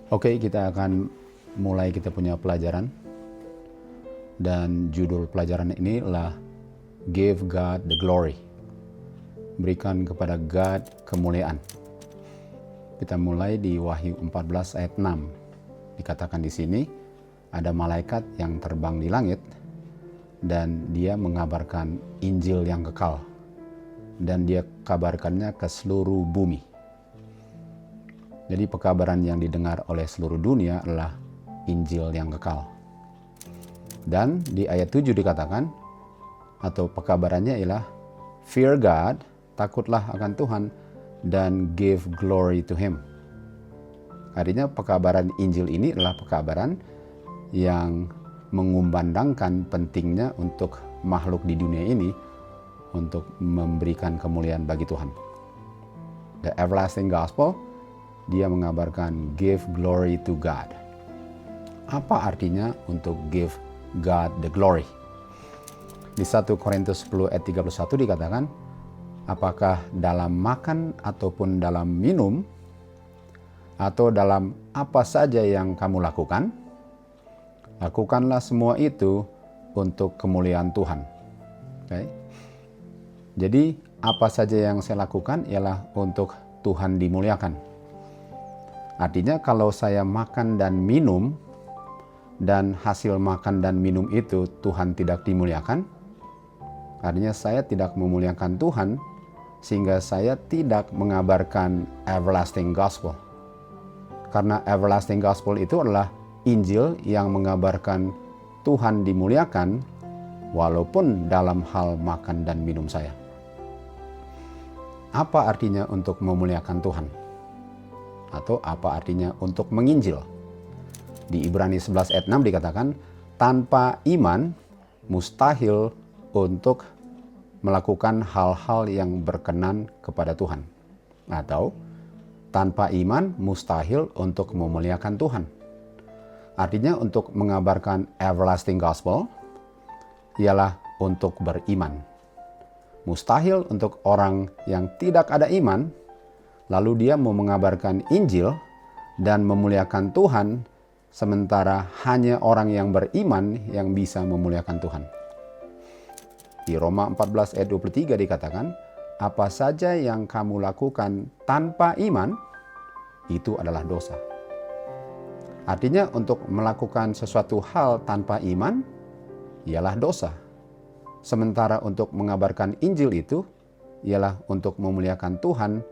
Oke, kita akan mulai kita punya pelajaran. Dan judul pelajaran ini adalah Give God the Glory. Berikan kepada God kemuliaan. Kita mulai di Wahyu 14 ayat 6. Dikatakan di sini, ada malaikat yang terbang di langit dan dia mengabarkan Injil yang kekal. Dan dia kabarkannya ke seluruh bumi. Jadi pekabaran yang didengar oleh seluruh dunia adalah Injil yang kekal. Dan di ayat 7 dikatakan, atau pekabarannya ialah, Fear God, takutlah akan Tuhan, dan give glory to Him. Artinya pekabaran Injil ini adalah pekabaran yang mengumandangkan pentingnya untuk makhluk di dunia ini untuk memberikan kemuliaan bagi Tuhan. The everlasting gospel, dia mengabarkan give glory to God. Apa artinya untuk give God the glory? Di 1 Korintus 10 ayat 31 dikatakan, apakah dalam makan ataupun dalam minum, atau dalam apa saja yang kamu lakukan, lakukanlah semua itu untuk kemuliaan Tuhan. Okay? Jadi apa saja yang saya lakukan ialah untuk Tuhan dimuliakan. Artinya kalau saya makan dan minum, dan hasil makan dan minum itu Tuhan tidak dimuliakan, artinya saya tidak memuliakan Tuhan, sehingga saya tidak mengabarkan everlasting gospel. Karena everlasting gospel itu adalah Injil yang mengabarkan Tuhan dimuliakan, walaupun dalam hal makan dan minum saya. Apa artinya untuk memuliakan Tuhan? Atau apa artinya untuk menginjil? Di Ibrani 11 ayat 6 dikatakan, tanpa iman mustahil untuk melakukan hal-hal yang berkenan kepada Tuhan. Atau tanpa iman mustahil untuk memuliakan Tuhan. Artinya untuk mengabarkan everlasting gospel ialah untuk beriman. Mustahil untuk orang yang tidak ada iman, lalu dia mau mengabarkan Injil dan memuliakan Tuhan, sementara hanya orang yang beriman yang bisa memuliakan Tuhan. Di Roma 14 ayat 23 dikatakan, apa saja yang kamu lakukan tanpa iman, itu adalah dosa. Artinya untuk melakukan sesuatu hal tanpa iman, ialah dosa. Sementara untuk mengabarkan Injil itu, ialah untuk memuliakan Tuhan,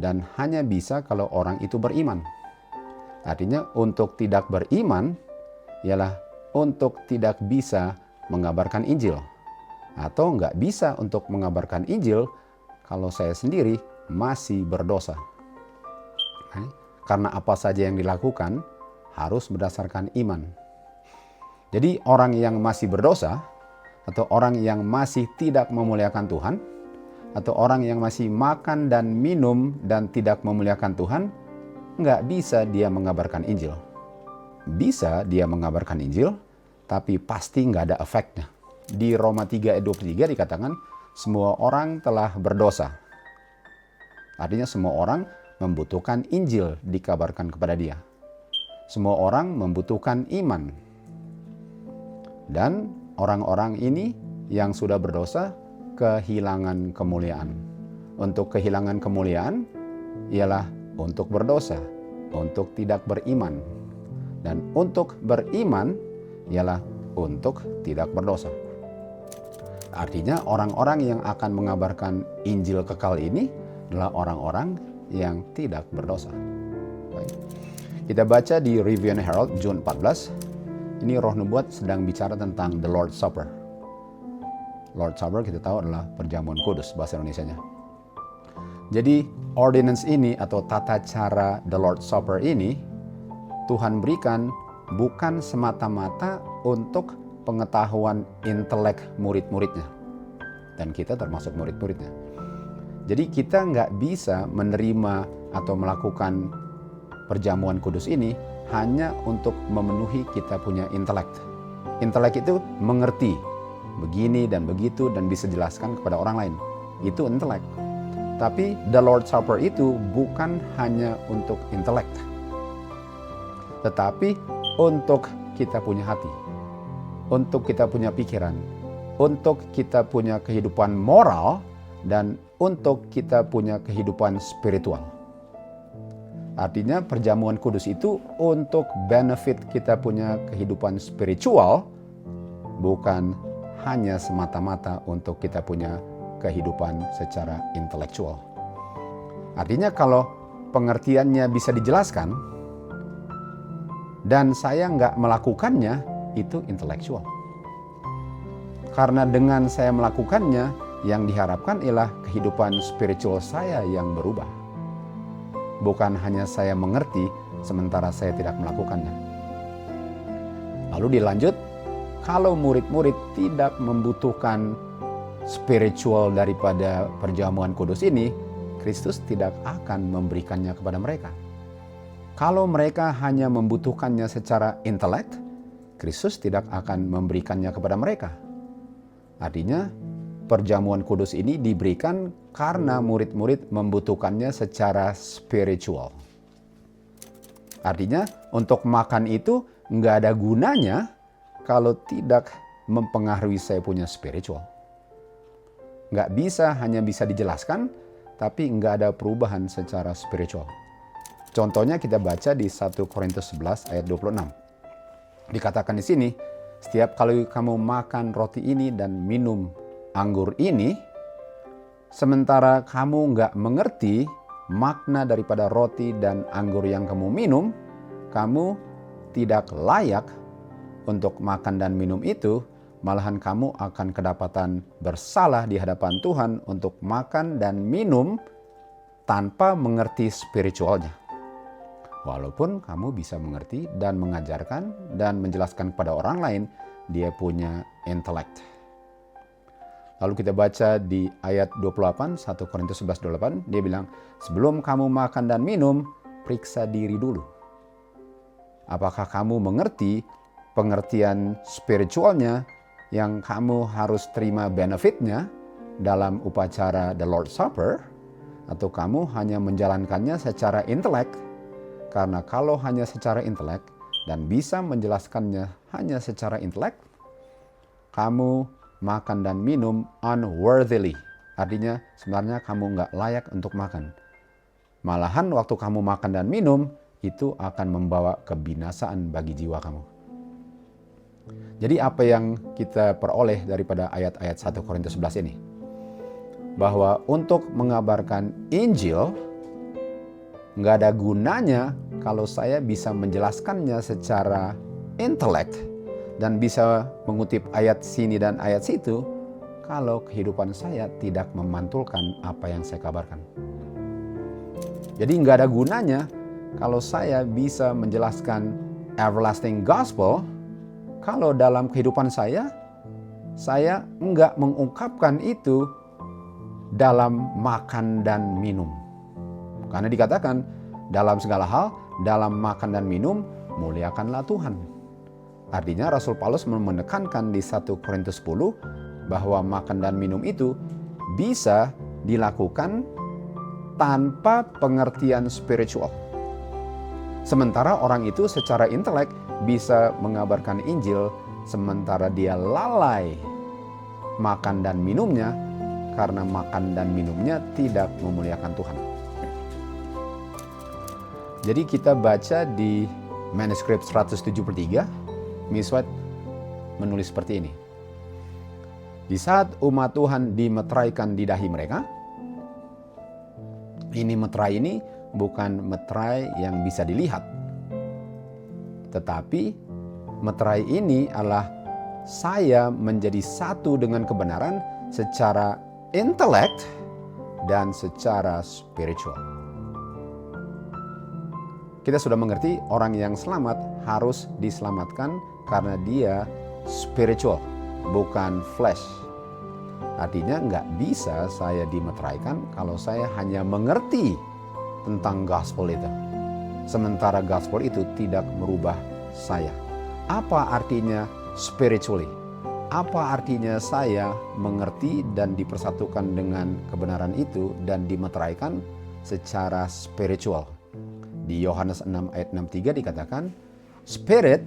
dan hanya bisa kalau orang itu beriman. Artinya untuk tidak beriman, ialah untuk tidak bisa mengabarkan Injil. Atau nggak bisa untuk mengabarkan Injil kalau saya sendiri masih berdosa. Karena apa saja yang dilakukan harus berdasarkan iman. Jadi orang yang masih berdosa, atau orang yang masih tidak memuliakan Tuhan, atau orang yang masih makan dan minum dan tidak memuliakan Tuhan, nggak bisa dia mengabarkan Injil. Bisa dia mengabarkan Injil, tapi pasti nggak ada efeknya. Di Roma 3 ayat 23 dikatakan, semua orang telah berdosa. Artinya semua orang membutuhkan Injil dikabarkan kepada dia. Semua orang membutuhkan iman. Dan orang-orang ini yang sudah berdosa kehilangan kemuliaan. Untuk kehilangan kemuliaan ialah untuk berdosa, untuk tidak beriman. Dan untuk beriman ialah untuk tidak berdosa. Artinya orang-orang yang akan mengabarkan Injil kekal ini adalah orang-orang yang tidak berdosa. Baik. Kita baca di Review and Herald June 14. Ini Roh Nubuat sedang bicara tentang The Lord's Supper. Lord's Supper kita tahu adalah perjamuan kudus bahasa Indonesianya. Jadi ordinance ini atau tata cara The Lord's Supper ini Tuhan berikan bukan semata-mata untuk pengetahuan intelek murid-muridnya. Dan kita termasuk murid-muridnya. Jadi kita nggak bisa menerima atau melakukan perjamuan kudus ini hanya untuk memenuhi kita punya intelek. Intelek itu mengerti begini dan begitu dan bisa jelaskan kepada orang lain. Itu intelek. Tapi the Lord's Supper itu bukan hanya untuk intelek. tetapi untuk kita punya hati, untuk kita punya pikiran, untuk kita punya kehidupan moral, dan untuk kita punya kehidupan spiritual. Artinya perjamuan kudus itu untuk benefit kita punya kehidupan spiritual, bukan hanya semata-mata untuk kita punya kehidupan secara intelektual. Artinya kalau pengertiannya bisa dijelaskan dan saya nggak melakukannya, itu intelektual. Karena dengan saya melakukannya, yang diharapkan ialah kehidupan spiritual saya yang berubah. Bukan hanya saya mengerti sementara saya tidak melakukannya. Lalu dilanjut, kalau murid-murid tidak membutuhkan spiritual daripada perjamuan kudus ini, Kristus tidak akan memberikannya kepada mereka. Kalau mereka hanya membutuhkannya secara intelek, Kristus tidak akan memberikannya kepada mereka. Artinya, perjamuan kudus ini diberikan karena murid-murid membutuhkannya secara spiritual. Artinya, untuk makan itu nggak ada gunanya kalau tidak mempengaruhi saya punya spiritual. Nggak bisa, hanya bisa dijelaskan, tapi nggak ada perubahan secara spiritual. Contohnya kita baca di 1 Korintus 11 ayat 26. Dikatakan di sini, setiap kali kamu makan roti ini dan minum anggur ini, sementara kamu nggak mengerti makna daripada roti dan anggur yang kamu minum, kamu tidak layak untuk makan dan minum itu, malahan kamu akan kedapatan bersalah di hadapan Tuhan untuk makan dan minum tanpa mengerti spiritualnya. Walaupun kamu bisa mengerti dan mengajarkan dan menjelaskan kepada orang lain, dia punya intelek. Lalu kita baca di ayat 28, 1 Korintus 11:28, dia bilang, sebelum kamu makan dan minum, periksa diri dulu. Apakah kamu mengerti pengertian spiritualnya yang kamu harus terima benefitnya dalam upacara The Lord's Supper, atau kamu hanya menjalankannya secara intelek? Karena kalau hanya secara intelek dan bisa menjelaskannya hanya secara intelek, kamu makan dan minum unworthily. Artinya sebenarnya kamu nggak layak untuk makan. Malahan waktu kamu makan dan minum, itu akan membawa kebinasaan bagi jiwa kamu. Jadi apa yang kita peroleh daripada ayat-ayat 1 Korintus 11 ini? Bahwa untuk mengabarkan Injil, nggak ada gunanya kalau saya bisa menjelaskannya secara intelek dan bisa mengutip ayat sini dan ayat situ, kalau kehidupan saya tidak memantulkan apa yang saya kabarkan. Jadi nggak ada gunanya kalau saya bisa menjelaskan everlasting gospel, kalau dalam kehidupan saya nggak mengungkapkan itu dalam makan dan minum. Karena dikatakan dalam segala hal, dalam makan dan minum, muliakanlah Tuhan. Artinya Rasul Paulus menekankan di 1 Korintus 10 bahwa makan dan minum itu bisa dilakukan tanpa pengertian spiritual. Sementara orang itu secara intelek bisa mengabarkan Injil sementara dia lalai makan dan minumnya karena makan dan minumnya tidak memuliakan Tuhan. Jadi kita baca di manuskrip 173, Miss White menulis seperti ini. Di saat umat Tuhan dimeteraikan di dahi mereka, ini meterai ini bukan meterai yang bisa dilihat. Tetapi meterai ini adalah saya menjadi satu dengan kebenaran secara intelek dan secara spiritual. Kita sudah mengerti orang yang selamat harus diselamatkan karena dia spiritual, bukan flesh. Artinya nggak bisa saya dimeteraikan kalau saya hanya mengerti tentang gospel itu. Sementara gospel itu tidak merubah saya. Apa artinya spiritually? Apa artinya saya mengerti dan dipersatukan dengan kebenaran itu dan dimeteraikan secara spiritual? Di Yohanes 6 ayat 63 dikatakan, spirit,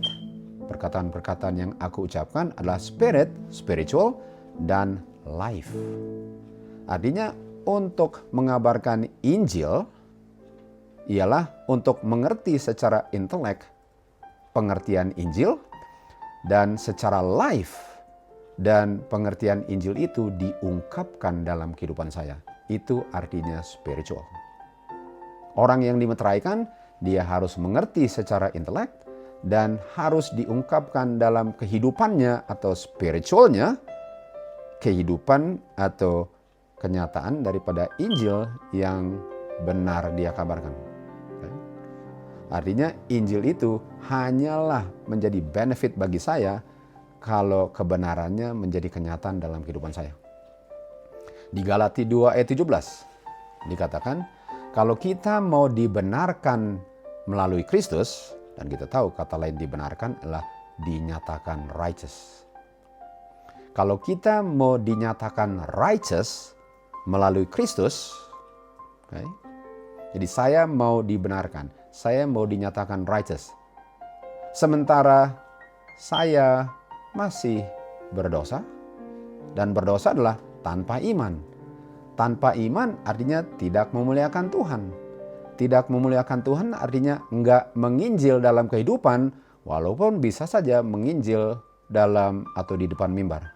perkataan-perkataan yang aku ucapkan adalah spirit, spiritual, dan life. Artinya untuk mengabarkan Injil ialah untuk mengerti secara intelek pengertian Injil, dan secara life dan pengertian Injil itu diungkapkan dalam kehidupan saya. Itu artinya spiritual. Orang yang dimeteraikan, dia harus mengerti secara intelek dan harus diungkapkan dalam kehidupannya atau spiritualnya, kehidupan atau kenyataan daripada Injil yang benar dia kabarkan. Artinya Injil itu hanyalah menjadi benefit bagi saya kalau kebenarannya menjadi kenyataan dalam kehidupan saya. Di Galati 2 ayat 17 dikatakan, kalau kita mau dibenarkan melalui Kristus, dan kita tahu kata lain dibenarkan adalah dinyatakan righteous. Kalau kita mau dinyatakan righteous melalui Kristus, okay, jadi saya mau dibenarkan. Saya mau dinyatakan righteous. Sementara saya masih berdosa. Dan berdosa adalah tanpa iman. Tanpa iman artinya tidak memuliakan Tuhan. Tidak memuliakan Tuhan artinya enggak menginjil dalam kehidupan. Walaupun bisa saja menginjil dalam atau di depan mimbar.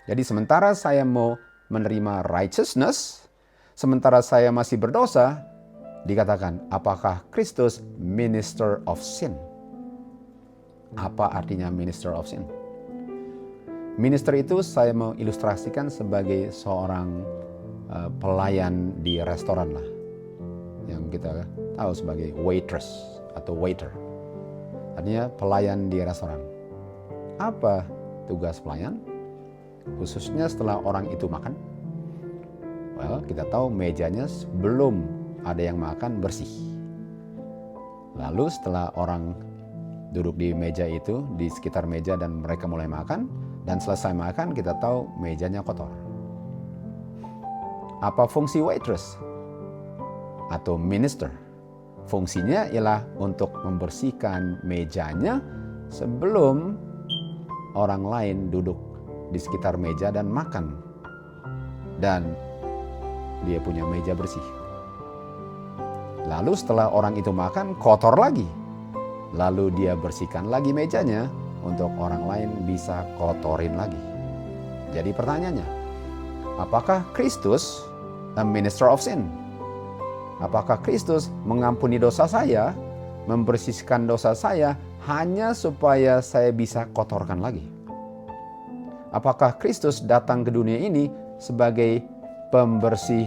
Jadi sementara saya mau menerima righteousness, sementara saya masih berdosa, dikatakan, apakah Kristus minister of sin? Apa artinya minister of sin? Minister itu saya mau ilustrasikan sebagai seorang pelayan di restoran lah. Yang kita tahu sebagai waitress atau waiter. Artinya pelayan di restoran. Apa tugas pelayan? Khususnya setelah orang itu makan. Well, kita tahu mejanya sebelum ada yang makan bersih. Lalu setelah orang duduk di meja itu, di sekitar meja dan mereka mulai makan, dan selesai makan kita tahu mejanya kotor. Apa fungsi waitress atau minister? Fungsinya ialah untuk membersihkan mejanya sebelum orang lain duduk di sekitar meja dan makan. Dan dia punya meja bersih. Lalu setelah orang itu makan, kotor lagi. Lalu dia bersihkan lagi mejanya untuk orang lain bisa kotorin lagi. Jadi pertanyaannya, apakah Kristus a minister of sin? Apakah Kristus mengampuni dosa saya, membersihkan dosa saya hanya supaya saya bisa kotorkan lagi? Apakah Kristus datang ke dunia ini sebagai pembersih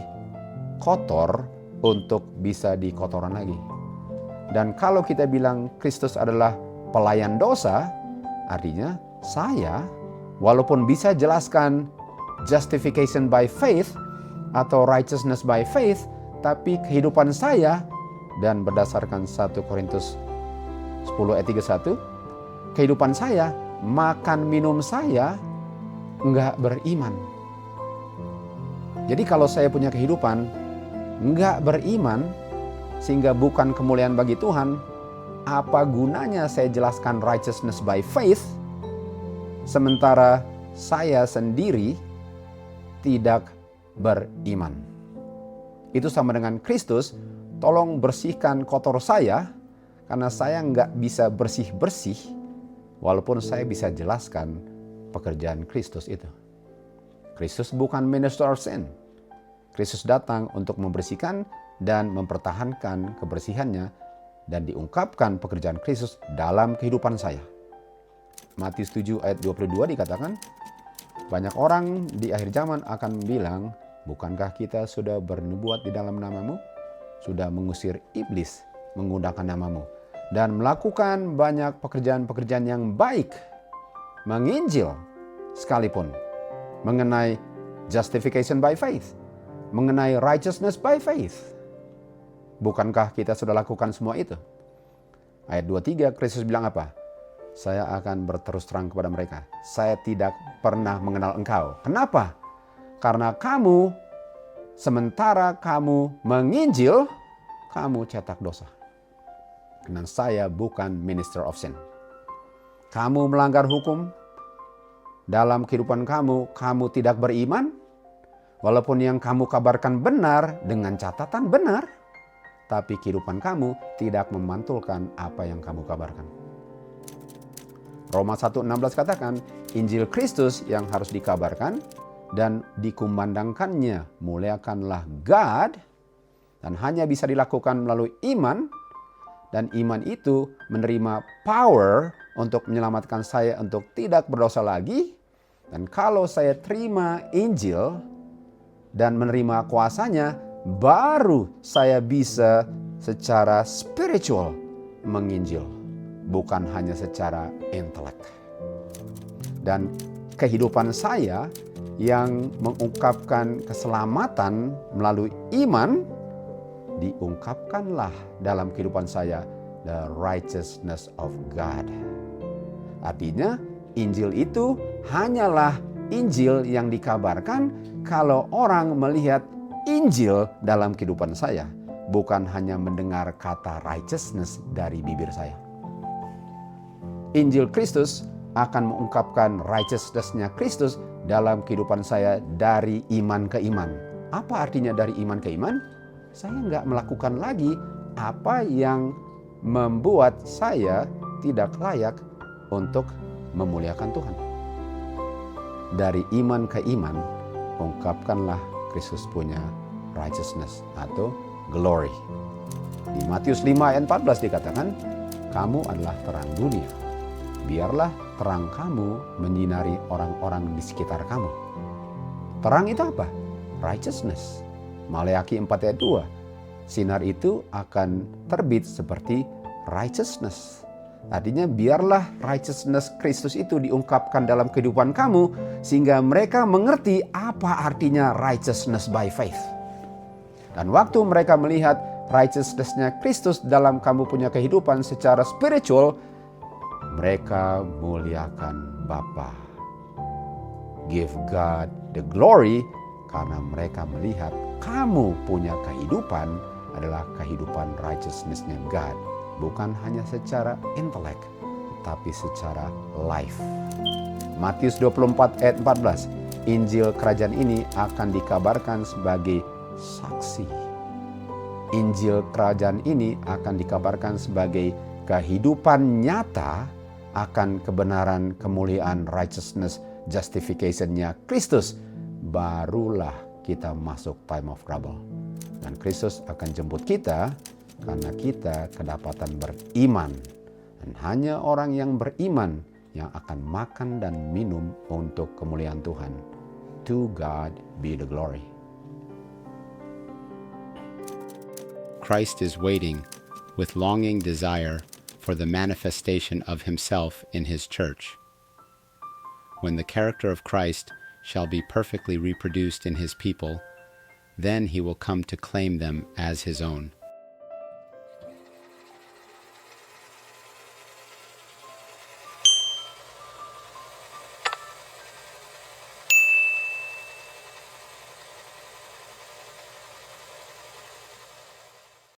kotor untuk bisa dikotoran lagi? Dan kalau kita bilang Kristus adalah pelayan dosa, artinya saya walaupun bisa jelaskan justification by faith atau righteousness by faith, tapi kehidupan saya, dan berdasarkan 1 Korintus 10 ayat 31, kehidupan saya, makan minum saya enggak beriman. Jadi kalau saya punya kehidupan enggak beriman, sehingga bukan kemuliaan bagi Tuhan, apa gunanya saya jelaskan righteousness by faith, sementara saya sendiri tidak beriman? Itu sama dengan Kristus, tolong bersihkan kotor saya, karena saya nggak bisa bersih-bersih, walaupun saya bisa jelaskan pekerjaan Kristus itu. Kristus bukan minister of sin. Kristus datang untuk membersihkan dan mempertahankan kebersihannya, dan diungkapkan pekerjaan Kristus dalam kehidupan saya. Matius 7 ayat 22 dikatakan, banyak orang di akhir zaman akan bilang, bukankah kita sudah bernubuat di dalam namamu? Sudah mengusir iblis menggunakan namamu. Dan melakukan banyak pekerjaan-pekerjaan yang baik. Menginjil sekalipun. Mengenai justification by faith. Mengenai righteousness by faith. Bukankah kita sudah lakukan semua itu? Ayat 23, Kristus bilang apa? Saya akan berterus terang kepada mereka. Saya tidak pernah mengenal engkau. Kenapa? Karena kamu, sementara kamu menginjil, kamu cetak dosa. karena saya bukan minister of sin. Kamu melanggar hukum dalam kehidupan kamu, kamu tidak beriman, walaupun yang kamu kabarkan benar dengan catatan benar, tapi kehidupan kamu tidak memantulkan apa yang kamu kabarkan. Roma 1:16 katakan, Injil Kristus yang harus dikabarkan dan dikumandangkannya, muliakanlah God, dan hanya bisa dilakukan melalui iman, dan iman itu menerima power untuk menyelamatkan saya untuk tidak berdosa lagi. Dan kalau saya terima Injil dan menerima kuasanya, baru saya bisa secara spiritual menginjil, bukan hanya secara intelek. Dan kehidupan saya yang mengungkapkan keselamatan melalui iman, diungkapkanlah dalam kehidupan saya the righteousness of God. Artinya Injil itu hanyalah Injil yang dikabarkan kalau orang melihat Injil dalam kehidupan saya, bukan hanya mendengar kata righteousness dari bibir saya. Injil Kristus akan mengungkapkan righteousness-nya Kristus dalam kehidupan saya dari iman ke iman. Apa artinya dari iman ke iman? Saya nggak melakukan lagi apa yang membuat saya tidak layak untuk memuliakan Tuhan. Dari iman ke iman, ungkapkanlah Kristus punya righteousness atau glory. Di Matius 5 ayat 14 dikatakan, kamu adalah terang dunia. Biarlah terang kamu menyinari orang-orang di sekitar kamu. Terang itu apa? Righteousness. Maleakhi 4 ayat 2. Sinar itu akan terbit seperti righteousness. Artinya biarlah righteousness Kristus itu diungkapkan dalam kehidupan kamu, sehingga mereka mengerti apa artinya righteousness by faith. Dan waktu mereka melihat righteousness-nya Kristus dalam kamu punya kehidupan secara spiritual, mereka muliakan Bapa. Give God the glory, karena mereka melihat kamu punya kehidupan adalah kehidupan righteousness-nya God. Bukan hanya secara intelek, tapi secara life. Matius 24 ayat 14. Injil kerajaan ini akan dikabarkan sebagai saksi. Injil kerajaan ini akan dikabarkan sebagai kehidupan nyata akan kebenaran, kemuliaan, righteousness, justification-nya Kristus. Barulah kita masuk time of trouble. Dan Kristus akan jemput kita karena kita kedapatan beriman. Dan hanya orang yang beriman yang akan makan dan minum untuk kemuliaan Tuhan. To God be the glory. Christ is waiting with longing desire for the manifestation of himself in his church. When the character of Christ shall be perfectly reproduced in his people, then he will come to claim them as his own.